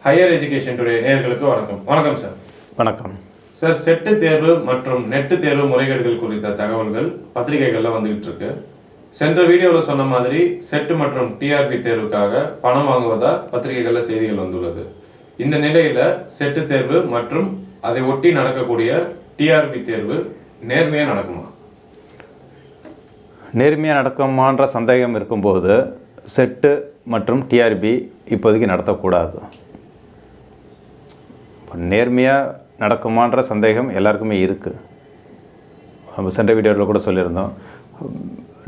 Higher education today நேயர்களுக்கு வணக்கம். வணக்கம் சார். வணக்கம் சார். செட்டு தேர்வு மற்றும் நெட்டு தேர்வு முறைகேடுகள் குறித்த தகவல்கள் பத்திரிகைகளில் வந்துகிட்டு இருக்கு. சென்ற வீடியோவில் சொன்ன மாதிரி செட்டு மற்றும் டிஆர்பி தேர்வுக்காக பணம் வாங்குவதா பத்திரிகைகளில் செய்திகள் வந்துள்ளது. இந்த நிலையில செட்டு தேர்வு மற்றும் அதை ஒட்டி நடக்கக்கூடிய டிஆர்பி தேர்வு நேர்மையாக நடக்குமா? நேர்மையாக நடக்குமான்ற சந்தேகம் இருக்கும்போது செட்டு மற்றும் டிஆர்பி இப்போதைக்கு நடத்தக்கூடாது. நேர்மையாக நடக்குமான்ற சந்தேகம் எல்லாருக்குமே இருக்குது. நம்ம சென்ற வீடியோவில் கூட சொல்லியிருந்தோம்.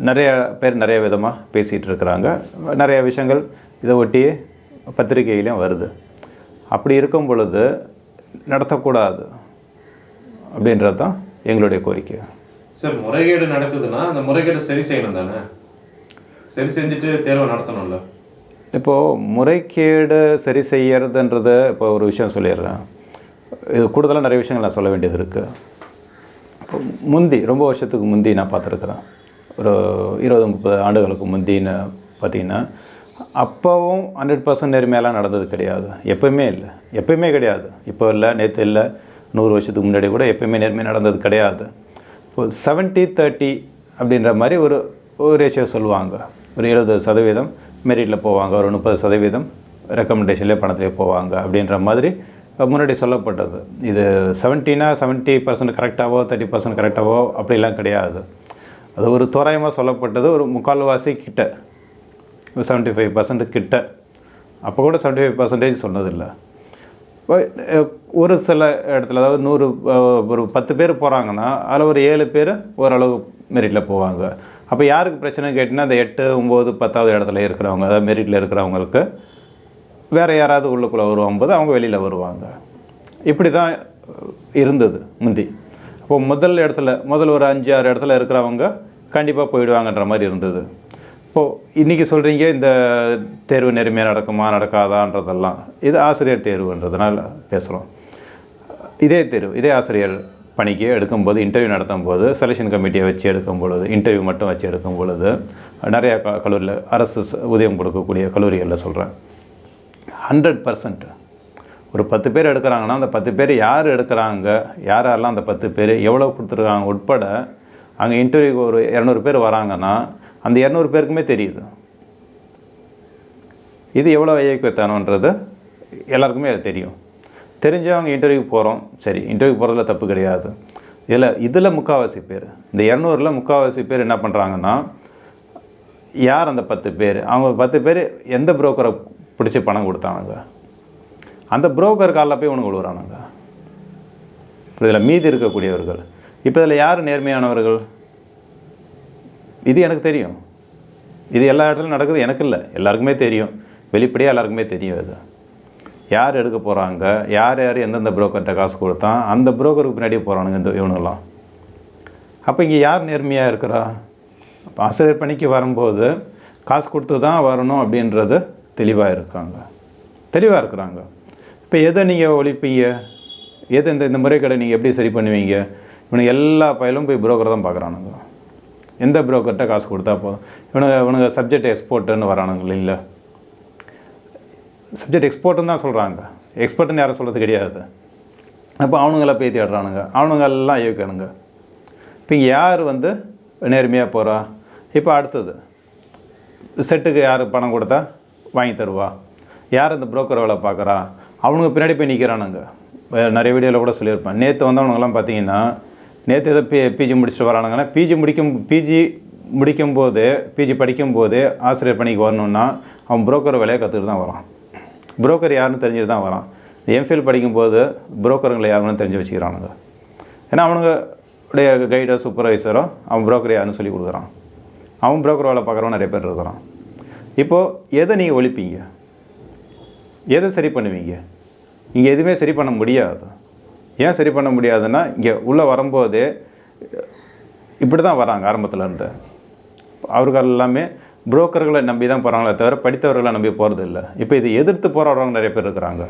நிறைய பேர் நிறைய விதமாக பேசிகிட்டு இருக்கிறாங்க. நிறைய விஷயங்கள் இதை ஒட்டியே பத்திரிகையிலையும் வருது. அப்படி இருக்கும் பொழுது நடத்தக்கூடாது அப்படின்றது தான் எங்களுடைய கோரிக்கை. சார், முறைகேடு நடக்குதுன்னா அந்த முறைகேடு சரி செய்யணும் தானே? சரி செஞ்சுட்டு தேர்வை நடத்தணும்ல. இப்போது முறைகேடு சரி செய்யறதுன்றது இப்போ ஒரு விஷயம் சொல்லிடுறேன். இது கூடுதலாக நிறைய விஷயங்கள் நான் சொல்ல வேண்டியது இருக்குது. முந்தி ரொம்ப வருஷத்துக்கு முந்தி நான் பார்த்துருக்குறேன். ஒரு 20-30 ஆண்டுகளுக்கு முந்தின்னு பார்த்திங்கன்னா அப்போவும் 100% நேர்மையெல்லாம் நடந்தது கிடையாது. எப்போயுமே கிடையாது. இப்போ இல்லை, நேற்று இல்லை, 100 வருஷத்துக்கு முன்னாடி கூட எப்போயுமே நேர்மை நடந்தது கிடையாது. இப்போ 70-30 அப்படின்ற மாதிரி ஒரு ரேஷியோ சொல்லுவாங்க. ஒரு 70% மெரிட்டில் போவாங்க, ஒரு 30% ரெக்கமெண்டேஷன்லேயே பணத்திலே போவாங்க அப்படின்ற மாதிரி முன்னாடி சொல்லப்பட்டது. இது 70% கரெக்டாகவோ 30% கரெக்டாகவோ அப்படிலாம் கிடையாது. அது ஒரு தோராயமாக சொல்லப்பட்டது. ஒரு 3/4 கிட்ட, 75% கிட்ட. அப்போ கூட 75% சொன்னதில்லை. ஒரு சில இடத்துல, அதாவது 100 ஒரு 10 பேர் போகிறாங்கன்னா அதில் ஒரு 7 பேர் ஓரளவு மெரிட்டில் போவாங்க. அப்போ யாருக்கு பிரச்சனை கேட்டிங்கன்னா அந்த 8, 9, 10வது இடத்துல இருக்கிறவங்க, அதாவது மெரிட்டில் இருக்கிறவங்களுக்கு வேறு யாராவது உள்ளுக்குள்ளே வரும்போது அவங்க வெளியில் வருவாங்க. இப்படி தான் இருந்தது முந்தி. அப்போது முதல் ஒரு 5-6 இடத்துல இருக்கிறவங்க கண்டிப்பாக போயிடுவாங்கன்ற மாதிரி இருந்தது. இப்போது இன்றைக்கி சொல்கிறீங்க இந்த தேர்வு நேர்மையாக நடக்குமா நடக்காதான்றதெல்லாம். இது ஆசிரியர் தேர்வுன்றதுனால பேசுகிறோம். இதே ஆசிரியர் பணிக்கு எடுக்கும்போது, இன்டர்வியூ நடத்தும் போது, செலெக்ஷன் கமிட்டியை வச்சு எடுக்கும் பொழுது, இன்டர்வியூ மட்டும் வச்சு எடுக்கும் பொழுது நிறையா கல்லூரியில், அரசு ஊதியம் கொடுக்கக்கூடிய கல்லூரிகளில் சொல்கிறேன், 100% ஒரு 10 பேர் எடுக்கிறாங்கன்னா அந்த 10 பேர் யார் எடுக்கிறாங்க, யாரெல்லாம் அந்த 10 பேர் எவ்வளோ கொடுத்துருக்காங்க உட்பட, அங்கே இன்டர்வியூக்கு ஒரு 200 பேர் வராங்கன்னா அந்த 200 பேருக்குமே தெரியுது. இது எவ்வளோ ஐயக்கத்தானன்றது எல்லாருக்குமே அது தெரியும். தெரிஞ்சவங்க இன்டர்வியூக்கு போகிறோம், சரி, இன்டர்வியூக்கு போகிறதுல தப்பு கிடையாது. இதில் 3/4 பேர், இந்த 200ல் 3/4 பேர் என்ன பண்ணுறாங்கன்னா, யார் அந்த 10 பேர், அவங்க 10 பேர் எந்த புரோக்கரை பிடிச்சி பணம் கொடுத்தானுங்க, அந்த புரோக்கர் காலில் போய் உனக்கு விழுவுறானுங்க. இதில் மீதி இருக்கக்கூடியவர்கள். இப்போ இதில் யார் நேர்மையானவர்கள்? இது எனக்கு தெரியும். இது எல்லா இடத்துலையும் நடக்குது, எனக்கு இல்லை, எல்லாருக்குமே தெரியும். வெளிப்படையாக எல்லாருக்குமே தெரியும். அது யார் எடுக்க போகிறாங்க, யார் எந்தெந்த புரோக்கர்கிட்ட காசு கொடுத்தான், அந்த புரோக்கருக்கு பின்னாடியே போகிறானுங்க இந்த இவனுங்களாம். அப்போ இங்கே யார் நேர்மையாக இருக்கிறா? அப்போ ஆசிரியர் பணிக்கு வரும்போது காசு கொடுத்து தான் வரணும் அப்படின்றது தெளிவாக இருக்கிறாங்க. இப்போ எதை நீங்கள் ஒழிப்பீங்க? எது இந்த முறைகேடை நீங்கள் எப்படி சரி பண்ணுவீங்க? இவனுக்கு எல்லா பயிலும் போய் புரோக்கரை தான் பார்க்குறானுங்க. எந்த புரோக்கர்கிட்ட காசு கொடுத்தா போதும். இவனுங்க சப்ஜெக்ட் எக்ஸ்போர்ட்டுன்னு வரானுங்க. இல்லை, சப்ஜெக்ட் எக்ஸ்போர்ட்டுன்னு தான் சொல்கிறாங்க. எக்ஸ்பர்ட்டுன்னு யாரும் சொல்கிறது கிடையாது. அப்போ அவனுங்களாம் பேத்தி ஆடுறானுங்க, அவனுங்கெல்லாம் இயக்கணுங்க. இப்போ இங்கே யார் நேர்மையாக போகிறா? இப்போ அடுத்தது செட்டுக்கு யார் பணம் கொடுத்தா வாங்கி தருவா? யார் இந்த புரோக்கர் வேலை பார்க்குறா? அவனுங்க பின்னாடி போய் நிற்கிறானுங்க. நிறைய வீடியோவில் கூட சொல்லியிருப்பேன். நேற்று வந்தவனுங்கெல்லாம் பார்த்தீங்கன்னா, நேற்று எதோ பிஜி முடிச்சுட்டு வரானுங்கன்னா, பிஜி படிக்கும்போதே ஆசிரியர் பணிக்கு வரணுன்னா அவன் புரோக்கர் வேலையை கற்றுக்கிட்டு தான் வரான். புரோக்கர் யாருன்னு தெரிஞ்சுட்டு தான் வரான். எம்ஃபில் படிக்கும்போது புரோக்கருங்களை யாருன்னு தெரிஞ்சு வச்சுக்கிறானுங்க. ஏன்னா அவனுடைய கைடோ சூப்பர்வைசரோ அவன் புரோக்கர் யாருன்னு சொல்லி கொடுக்குறான். அவன் புரோக்கர் வேலை பார்க்குறவன் நிறைய பேர் இருக்கிறான். இப்போது எதை நீங்கள் ஒழிப்பீங்க? எதை சரி பண்ணுவீங்க? இங்கே எதுவுமே சரி பண்ண முடியாது. ஏன் சரி பண்ண முடியாதுன்னா, இங்கே உள்ளே வரும்போதே இப்படி தான் வராங்க. ஆரம்பத்தில் இருந்து அவர்கள் எல்லாமே புரோக்கர்களை நம்பி தான் போகிறாங்களே தவிர படித்தவர்களை நம்பி போகிறது இல்லை. இப்போ இது எதிர்த்து போராடுறவங்க நிறைய பேர் இருக்கிறாங்க.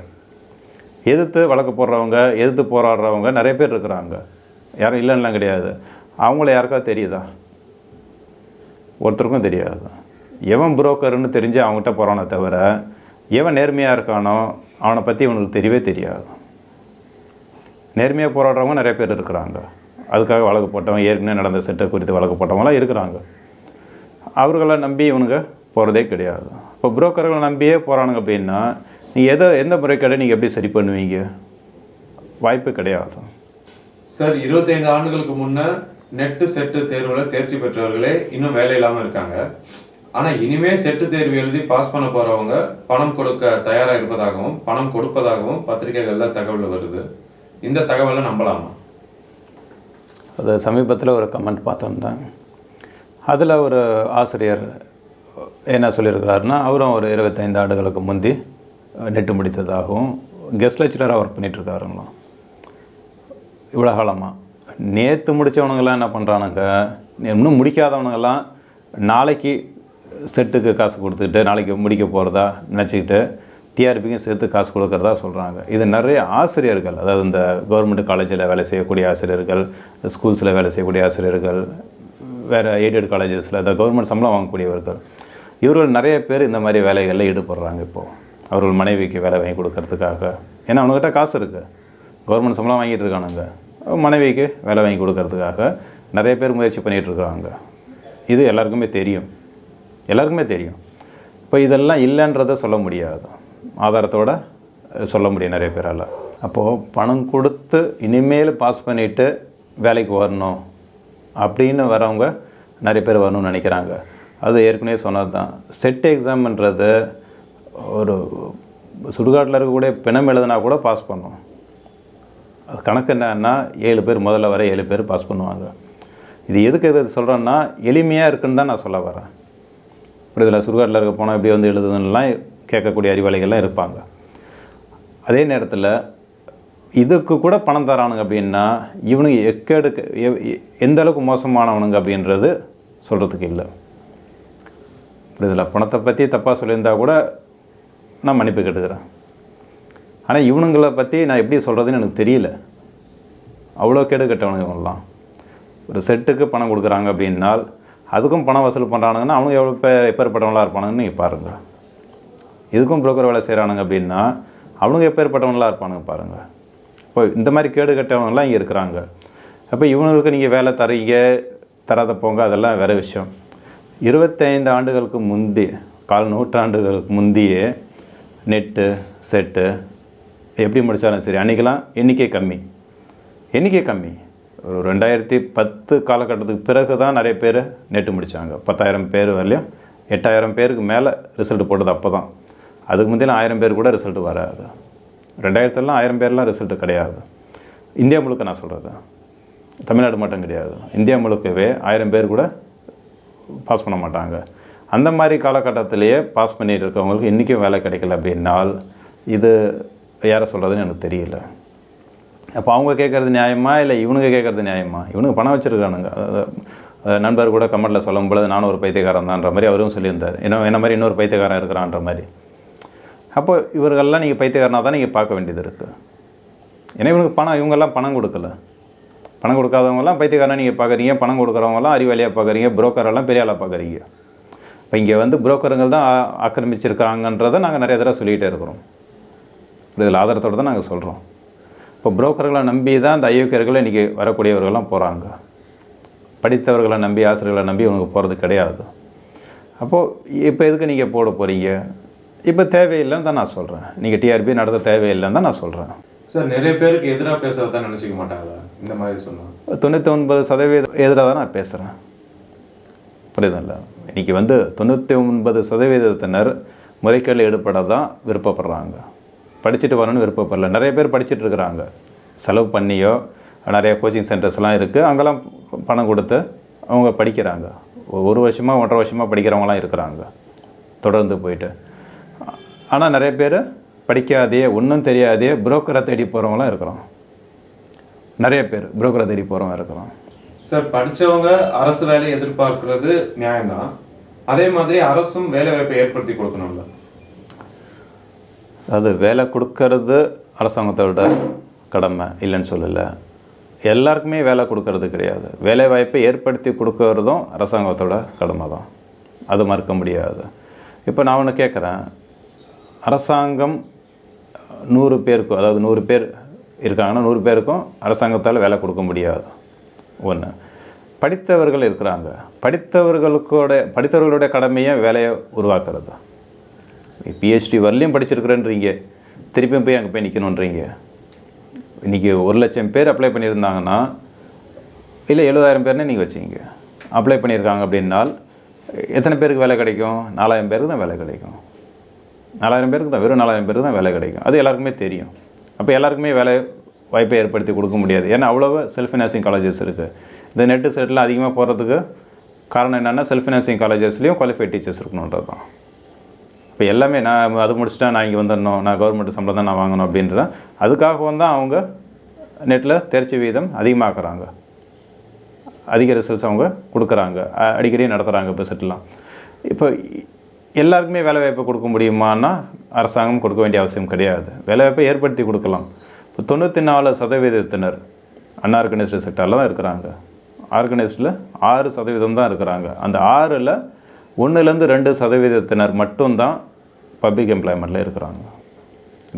எதிர்த்து வழக்கு போடுறவங்க, எதிர்த்து போராடுறவங்க நிறைய பேர் இருக்கிறாங்க. யாரும் இல்லைன்னா கிடையாது. அவங்கள யாருக்காவது தெரியுதா? ஒருத்தருக்கும் தெரியாது. எவன் புரோக்கர்னு தெரிஞ்சு அவங்ககிட்ட போகிறானே தவிர, எவன் நேர்மையாக இருக்கானோ அவனை பற்றி இவனுக்கு தெரியவே தெரியாது. நேர்மையாக போராடுறவங்க நிறைய பேர் இருக்கிறாங்க. அதுக்காக வழக்கு போட்டவங்க, ஏற்கனவே நடந்த செட்டை குறித்து வழக்கு போட்டவங்களாம் இருக்கிறாங்க. அவர்களை நம்பி இவனுங்க போகிறதே கிடையாது. இப்போ புரோக்கர்களை நம்பியே போகிறானுங்க அப்படின்னா நீங்கள் எந்த முறைக்கடை நீங்கள் எப்படி சரி பண்ணுவீங்க? வாய்ப்பு கிடையாது. சார், 25 ஆண்டுகளுக்கு முன்னே நெட்டு செட்டு தேர்வில் தேர்ச்சி பெற்றவர்களே இன்னும் வேலை இல்லாமல் இருக்காங்க. ஆனால் இனிமே செட்டு தேர்வு எழுதி பாஸ் பண்ண போகிறவங்க பணம் கொடுக்க தயாராக இருப்பதாகவும் பணம் கொடுப்பதாகவும் பத்திரிகைகளில் தகவல் வருது. இந்த தகவலை நம்பலாமா? அது சமீபத்தில் ஒரு கமெண்ட் பார்த்துருந்தேன். அதில் ஒரு ஆசிரியர் என்ன சொல்லியிருக்கிறாருன்னா, அவரும் ஒரு 25 ஆண்டுகளுக்கு முந்தி நெட்டு முடித்ததாகவும் கெஸ்ட் லெக்சரராக ஒர்க் பண்ணிகிட்ருக்காருங்களாம். இவ்வளோ காலமாக நேற்று முடித்தவனுங்களாம் என்ன பண்ணுறானுங்க, இன்னும் முடிக்காதவனுங்கெல்லாம் நாளைக்கு செட்டுக்கு காசு கொடுத்துக்கிட்டு நாளைக்கு முடிக்க போகிறதா நினச்சிக்கிட்டு டிஆர்பிக்கும் சேர்த்து காசு கொடுக்குறதா சொல்கிறாங்க. இது நிறைய ஆசிரியர்கள், அதாவது இந்த கவர்மெண்ட் காலேஜில் வேலை செய்யக்கூடிய ஆசிரியர்கள், ஸ்கூல்ஸில் வேலை செய்யக்கூடிய ஆசிரியர்கள், வேறு எய்டட் காலேஜஸில் இந்த கவர்மெண்ட் சம்பளம் வாங்கக்கூடியவர்கள், இவர்கள் நிறைய பேர் இந்த மாதிரி வேலைகளில் ஈடுபடுறாங்க. இப்போது அவர்கள் மனைவிக்கு வேலை வாங்கி கொடுக்கறதுக்காக, ஏன்னா அவங்ககிட்ட காசு இருக்குது, கவர்மெண்ட் சம்பளம் வாங்கிட்டு இருக்கானுங்க, மனைவிக்கு வேலை வாங்கி கொடுக்கறதுக்காக நிறைய பேர் முயற்சி பண்ணிகிட்ருக்காங்க. இது எல்லாருக்குமே தெரியும். இப்போ இதெல்லாம் இல்லைன்றதை சொல்ல முடியாது, ஆதாரத்தோடு சொல்ல முடியும் நிறைய பேரால். அப்போது பணம் கொடுத்து இனிமேல் பாஸ் பண்ணிவிட்டு வேலைக்கு வரணும் அப்படின்னு வரவங்க நிறைய பேர் வரணும்னு நினைக்கிறாங்க. அது ஏற்கனவே சொன்னது தான். செட் எக்ஸாம்ன்றது ஒரு சுடுகாட்டில் இருக்கக்கூடிய பிணம் எழுதுனா கூட பாஸ் பண்ணும். அது கணக்கு என்னன்னா 7 பேர் முதல்ல வர 7 பேர் பாஸ் பண்ணுவாங்க. இது எது சொல்கிறேன்னா எளிமையாக இருக்குன்னு தான் நான் சொல்ல வரேன். இப்படி இதில் சுடுகாட்டில் இருக்க போனால் இப்படி வந்து எழுதுதுன்னெலாம் கேட்கக்கூடிய அறிவாளிகள்லாம் இருப்பாங்க. அதே நேரத்தில் இதுக்கு கூட பணம் தரானுங்க அப்படின்னா இவனுக்கு எந்த அளவுக்கு மோசமானவனுங்க அப்படின்றது சொல்கிறதுக்கு இல்லை. இப்படி இதில் பணத்தை பற்றி தப்பாக சொல்லியிருந்தா கூட நான் மன்னிப்பு கேட்டுக்கிறேன். ஆனால் இவனுங்களை பற்றி நான் எப்படி சொல்கிறதுன்னு எனக்கு தெரியல. அவ்வளோ கேடு கட்டவனுங்க இவங்கெல்லாம். ஒரு செட்டுக்கு பணம் கொடுக்குறாங்க அப்படின்னால் அதுக்கும் பணம் வசூல் பண்ணுறானுங்கன்னா அவங்க எவ்வளோ எப்பேற்பட்டவங்களாக இருப்பானுங்கன்னு நீங்கள் பாருங்கள். இதுக்கும் புரோக்கர் வேலை செய்கிறானுங்க அப்படின்னா அவனுங்க எப்பேற்பட்டவங்களாக இருப்பானுங்க பாருங்கள். இப்போ இந்த மாதிரி கேடு கட்டவங்களாம் இங்கே இருக்கிறாங்க. அப்போ இவனுங்களுக்கு நீங்கள் வேலை தராத போங்க, அதெல்லாம் வேறு விஷயம். 25 ஆண்டுகளுக்கு முந்தி, 4 நூற்றாண்டுகளுக்கு முந்தியே நெட்டு செட்டு எப்படி முடித்தாலும் சரி, அன்றைக்கெல்லாம் எண்ணிக்கை கம்மி. ஒரு 2010 காலகட்டத்துக்கு பிறகு தான் நிறைய பேர் நெட்டு முடித்தாங்க. 10,000 பேர் வரலையும் 8,000 பேருக்கு மேலே ரிசல்ட் போட்டது அப்போ தான். அதுக்கு முந்தையெல்லாம் 1000 பேர் கூட ரிசல்ட் வராது. 2000 1000 பேர்லாம் ரிசல்ட்டு கிடையாது. இந்தியா முழுக்க நான் சொல்கிறது, தமிழ்நாடு மட்டும் கிடையாது, இந்தியா முழுக்கவே 1000 பேர் கூட பாஸ் பண்ண மாட்டாங்க. அந்த மாதிரி காலகட்டத்திலேயே பாஸ் பண்ணிகிட்டு இருக்கவங்களுக்கு இன்றைக்கும் வேலை கிடைக்கல அப்படின்னால் இது யாரை சொல்கிறதுன்னு எனக்கு தெரியல. அப்போ அவங்க கேட்குறது நியாயமா இல்லை இவனுங்க கேட்குறது நியாயமா? இவனுங்க பணம் வச்சுருக்கானுங்க. நண்பர் கூட கமெண்ட்டில் சொல்லும் பொழுது நானும் ஒரு பைத்தியக்காரன் தான்ற மாதிரி அவரும் சொல்லியிருந்தார். என்ன மாதிரி இன்னொரு பைத்தியக்காரன் இருக்கிறான்ற மாதிரி. அப்போ இவர்களெல்லாம் நீங்கள் பைத்தியக்காரனாக தான் நீங்கள் பார்க்க வேண்டியது இருக்குது. ஏன்னா இவங்கெல்லாம் பணம் கொடுக்கல. பணம் கொடுக்காதவங்கலாம் பைத்தியக்காரனாக நீங்கள் பார்க்குறீங்க, பணம் கொடுக்குறவங்களாம் அறிவாளியாக பார்க்குறீங்க, புரோக்கரெல்லாம் பெரிய ஆளாக பார்க்குறீங்க. இப்போ இங்கே வந்து புரோக்கருங்கள் தான் ஆக்கிரமிச்சிருக்காங்கன்றதை நாங்கள் நிறைய தடவை சொல்லிகிட்டே இருக்கிறோம். இதில் ஆதாரத்தோடு தான் நாங்கள் சொல்கிறோம். இப்போ புரோக்கர்களை நம்பி தான் இந்த ஐயோக்கியர்கள் இன்றைக்கி வரக்கூடியவர்கள்லாம் போகிறாங்க. படித்தவர்களை நம்பி, ஆசிரியர்களை நம்பி இவனுக்கு போகிறது கிடையாது. அப்போது இப்போ எதுக்கு நீங்கள் போட போகிறீங்க? இப்போ தேவையில்லைன்னு தான் நான் சொல்கிறேன். நீங்கள் டிஆர்பி நடத்த தேவையில்லைன்னு தான் நான் சொல்கிறேன். சார், நிறைய பேருக்கு எதிராக பேசுகிறதா நினச்சிக்க மாட்டாங்களா இந்த மாதிரி சொன்னால்? 99% எதிராக தான் நான் பேசுகிறேன். புரியுதுல்ல? இன்றைக்கி வந்து 99% முறைகேடில் ஈடுபட தான் விருப்பப்படுறாங்க. படிச்சுட்டு வரணும்னு விருப்பப்படல. நிறைய பேர் படிச்சுட்டு இருக்கிறாங்க. செலவு பண்ணியோ நிறைய கோச்சிங் சென்டர்ஸ்லாம் இருக்குது, அங்கெல்லாம் பணம் கொடுத்து அவங்க படிக்கிறாங்க. 1 வருஷமாக 1.5 வருஷமாக படிக்கிறவங்களாம் இருக்கிறாங்க தொடர்ந்து போயிட்டு. ஆனால் நிறைய பேர் படிக்காதே, ஒன்றும் தெரியாதே புரோக்கரை தேடி போகிறவங்களாம் இருக்கிறோம். நிறைய பேர் புரோக்கரை தேடி போகிறவங்க இருக்கிறோம். சார், படித்தவங்க அரசு வேலையை எதிர்பார்க்கிறது நியாயம்தான். அதே மாதிரி அரசும் வேலை வாய்ப்பை ஏற்படுத்தி கொடுக்கணும்ல. அது வேலை கொடுக்கறது அரசாங்கத்தோட கடமை இல்லைன்னு சொல்லலை. எல்லாருக்குமே வேலை கொடுக்கறது கிடையாது. வேலை வாய்ப்பை ஏற்படுத்தி கொடுக்கறதும் அரசாங்கத்தோட கடமை தான், அது மறுக்க முடியாது. இப்போ நான் ஒன்று கேட்குறேன், அரசாங்கம் 100 பேருக்கும், அதாவது 100 பேர் இருக்காங்கன்னா 100 பேருக்கும் அரசாங்கத்தால் வேலை கொடுக்க முடியாது. ஒன்று. படித்தவர்கள் இருக்கிறாங்க, படித்தவர்களுடைய கடமையை வேலையை உருவாக்குறது. PhD வரலையும் படிச்சிருக்கிறேன்றீங்க, திருப்பியும் போய் அங்கே போய் நிற்கணுன்றீங்க. இன்றைக்கி 1,00,000 பேர் அப்ளை பண்ணியிருந்தாங்கன்னா, இல்லை 70,000 பேர்னே நீங்கள் வச்சிங்க அப்ளை பண்ணியிருக்காங்க அப்படின்னால் எத்தனை பேருக்கு வேலை கிடைக்கும்? 4,000 பேருக்கு தான் வேலை கிடைக்கும். 4,000 பேருக்கு தான், வெறும் 4,000 பேருக்கு தான் வேலை கிடைக்கும். அது எல்லாருக்குமே தெரியும். அப்போ எல்லாருக்குமே வேலை வாய்ப்பை ஏற்படுத்தி கொடுக்க முடியாது. ஏன்னா அவ்வளோவா செல்ஃப் ஃபினான்சிங் காலேஜஸ் இருக்குது. இந்த நெட்டு செட்டில் அதிகமாக போகிறதுக்கு காரணம் என்னென்னா, செல்ஃப் ஃபினான்சிங் காலேஜஸ்லேயும் குவாலிஃபைட் டீச்சர்ஸ் இருக்கணுன்றது தான். இப்போ எல்லாமே நான் அது முடிச்சுட்டா நான் இங்கே வந்துடணும், நான் கவர்மெண்ட் சம்பளம் தான் நான் வாங்கணும் அப்படின்ற அதுக்காகவும் தான் அவங்க நெட்டில் தேர்ச்சி வீதம் அதிகமாக்குறாங்க, அதிக ரிசல்ட்ஸ் அவங்க கொடுக்குறாங்க, அடிக்கடி நடத்துகிறாங்க. இப்போ செட்டெலாம் இப்போ எல்லாருக்குமே வேலைவாய்ப்பு கொடுக்க முடியுமான்னா அரசாங்கம் கொடுக்க வேண்டிய அவசியம் கிடையாது. வேலைவாய்ப்பை ஏற்படுத்தி கொடுக்கலாம். இப்போ 94% அன்ஆர்கனைஸ்டு செக்டாரில் தான் இருக்கிறாங்க. ஆர்கனைஸ்டில் 6% தான் இருக்கிறாங்க. அந்த 6ல் 1-2% மட்டும்தான் பப்ளிக் எம்ப்ளாய்மெண்ட்டில் இருக்கிறாங்க.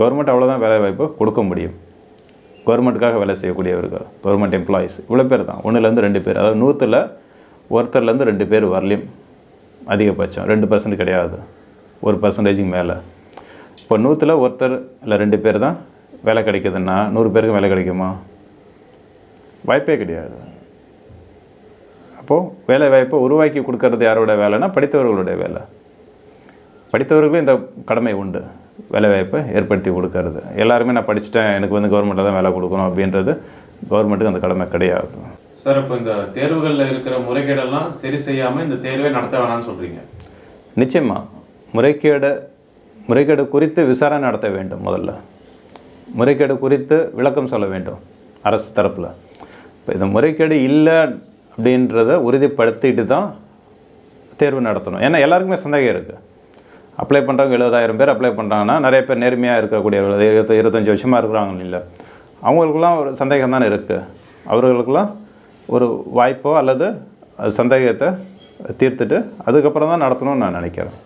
கவர்மெண்ட் அவ்வளோதான் வேலைவாய்ப்பு கொடுக்க முடியும். கவர்மெண்ட்டுக்காக வேலை செய்யக்கூடியவர்கள், கவர்மெண்ட் எம்ப்ளாயீஸ் இவ்வளோ பேர் தான், 1-2 பேர். அதாவது 100ல் ஒருத்தர்லேருந்து 2 பேர் வரலையும், அதிகபட்சம் 2% கிடையாது, 1% மேலே. இப்போ 100ல் ஒருத்தர் இல்லை 2 பேர் தான் வேலை கிடைக்குதுன்னா 100 பேருக்கு வேலை கிடைக்குமா? வாய்ப்பே கிடையாது. அப்போது வேலை வாய்ப்பை உருவாக்கி கொடுக்கறது யாரோட வேலைன்னா படித்தவர்களுடைய வேலை. படித்தவர்களுக்கும் இந்த கடமை உண்டு, வேலைவாய்ப்பை ஏற்படுத்தி கொடுக்கறது. எல்லாருமே நான் படிச்சுட்டேன், எனக்கு கவர்மெண்ட்டில் தான் வேலை கொடுக்கணும் அப்படின்றது கவர்மெண்ட்டுக்கு அந்த கடமை கிடையாது. சார், இப்போ இந்த தேர்வுகளில் இருக்கிற முறைகேடெல்லாம் சரி செய்யாமல் இந்த தேர்வே நடத்த வேணாம்னு சொல்கிறீங்க? நிச்சயமாக முறைகேடு குறித்து விசாரணை நடத்த வேண்டும். முதல்ல முறைகேடு குறித்து விளக்கம் சொல்ல வேண்டும் அரசு தரப்பில். இப்போ இந்த முறைகேடு இல்லை அப்படின்றத உறுதிப்படுத்திட்டு தான் தேர்வு நடத்தணும். ஏன்னா எல்லாருக்குமே சந்தேகம் இருக்குது. அப்ளை பண்ணுறவங்க 70,000 பேர் அப்ளை பண்ணுறாங்கன்னா நிறைய பேர் நேர்மையாக இருக்கக்கூடியவர்கள் 25 வருஷமாக இருக்கிறாங்க இல்லை, அவங்களுக்கெல்லாம் ஒரு சந்தேகம் தானே இருக்குது. அவர்களுக்கெல்லாம் ஒரு வாய்ப்போ அல்லது சந்தேகத்தை தீர்த்துட்டு அதுக்கப்புறம் தான் நடத்தணும்னு நான் நினைக்கிறேன்.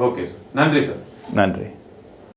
ஓகே சார், நன்றி சார். நன்றி.